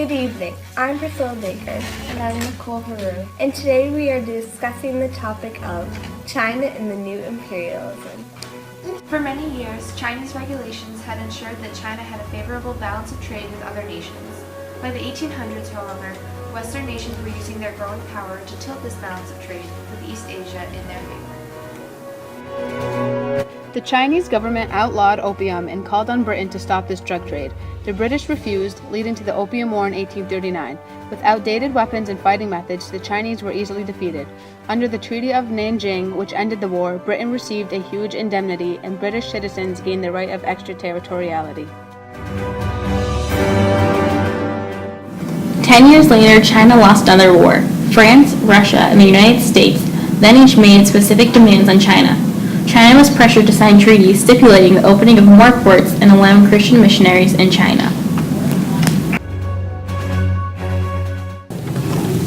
Good evening, I'm Priscilla Baker. And I'm Nicole Haru. And today we are discussing the topic of China and the new imperialism. For many years, China's regulations had ensured that China had a favorable balance of trade with other nations. By the 1800s, however, Western nations were using their growing power to tilt this balance of trade with East Asia in their favor. The Chinese government outlawed opium and called on Britain to stop this drug trade. The British refused, leading to the Opium War in 1839. With outdated weapons and fighting methods, the Chinese were easily defeated. Under the Treaty of Nanjing, which ended the war, Britain received a huge indemnity, and British citizens gained the right of extraterritoriality. 10 years later, China lost another war. France, Russia, and the United States then each made specific demands on China. China was pressured to sign treaties stipulating the opening of more ports and allowing Christian missionaries in China.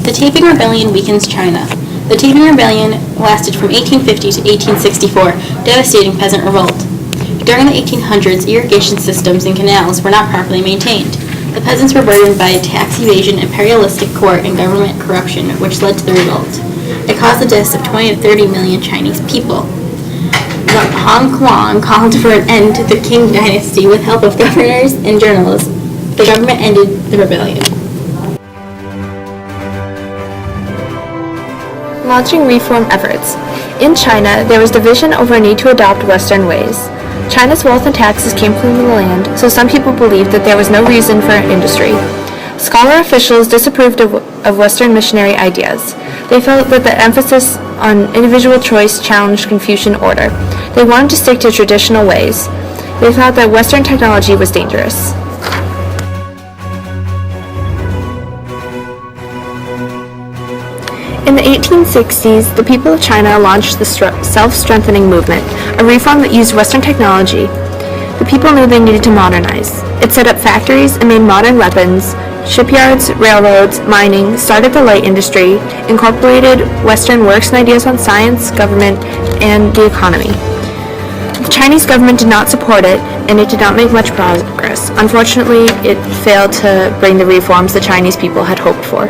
The Taiping Rebellion weakens China. The Taiping Rebellion lasted from 1850 to 1864, devastating peasant revolt. During the 1800s, irrigation systems and canals were not properly maintained. The peasants were burdened by tax evasion, imperialistic court, and government corruption, which led to the revolt. It caused the deaths of 20 to 30 million Chinese people. Hong Kong called for an end to the Qing dynasty with help of governors and journalists. The government ended the rebellion. Launching reform efforts. In China, there was division over a need to adopt Western ways. China's wealth and taxes came from the land, so some people believed that there was no reason for industry. Scholar officials disapproved of Western missionary ideas. They felt that the emphasis on individual choice challenged Confucian order. They wanted to stick to traditional ways. They thought that Western technology was dangerous. In the 1860s, the people of China launched the self-strengthening movement, a reform that used Western technology. The people knew they needed to modernize. It set up factories and made modern weapons, shipyards, railroads, mining, started the light industry, incorporated Western works and ideas on science, government, and the economy. The Chinese government did not support it, and it did not make much progress. Unfortunately, it failed to bring the reforms the Chinese people had hoped for.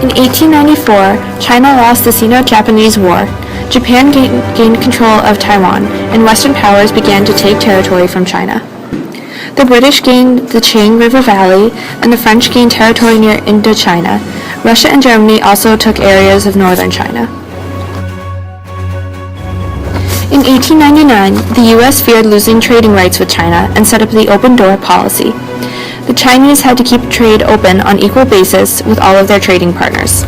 In 1894, China lost the Sino-Japanese War. Japan gained control of Taiwan, and Western powers began to take territory from China. The British gained the Chang River Valley, and the French gained territory near Indochina. Russia and Germany also took areas of northern China. In 1899, the U.S. feared losing trading rights with China and set up the open door policy. The Chinese had to keep trade open on equal basis with all of their trading partners.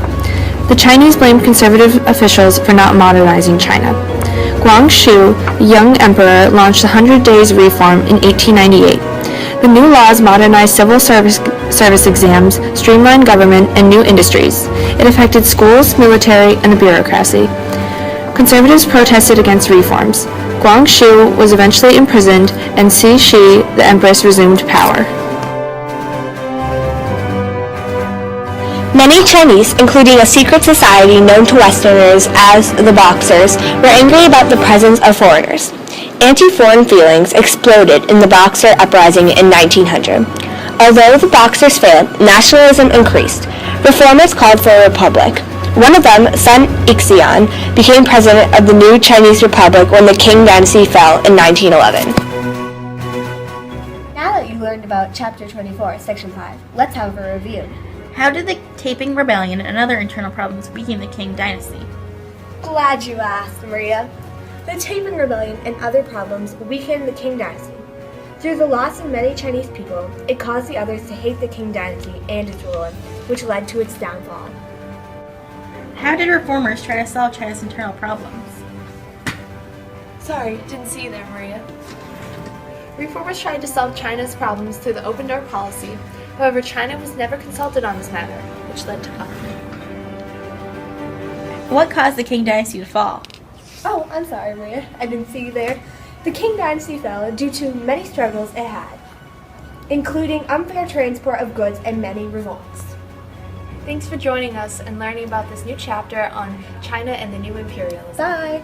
The Chinese blamed conservative officials for not modernizing China. Guangxu, the young emperor, launched the 100 Days Reform in 1898. The new laws modernized civil service exams, streamlined government, and new industries. It affected schools, military, and the bureaucracy. Conservatives protested against reforms. Guangxu was eventually imprisoned, and Cixi, the empress, resumed power. Many Chinese, including a secret society known to Westerners as the Boxers, were angry about the presence of foreigners. Anti-foreign feelings exploded in the Boxer uprising in 1900. Although the Boxers failed, nationalism increased. Reformers called for a republic. One of them, Sun Yat-sen, became president of the new Chinese Republic when the Qing dynasty fell in 1911. Now that you learned about Chapter 24, Section 5, let's have a review. How did the Taiping Rebellion and other internal problems weaken the Qing dynasty? Glad you asked, Maria. The Taiping Rebellion and other problems weakened the Qing dynasty. Through the loss of many Chinese people, it caused the others to hate the Qing dynasty and its ruler, which led to its downfall. How did reformers try to solve China's internal problems? Sorry, didn't see you there, Maria. Reformers tried to solve China's problems through the open door policy. However, China was never consulted on this matter, which led to uproar. What caused the Qing dynasty to fall? Oh, I'm sorry, Maria. I didn't see you there. The Qing dynasty fell due to many struggles it had, including unfair transport of goods and many revolts. Thanks for joining us and learning about this new chapter on China and the new imperialism. Bye!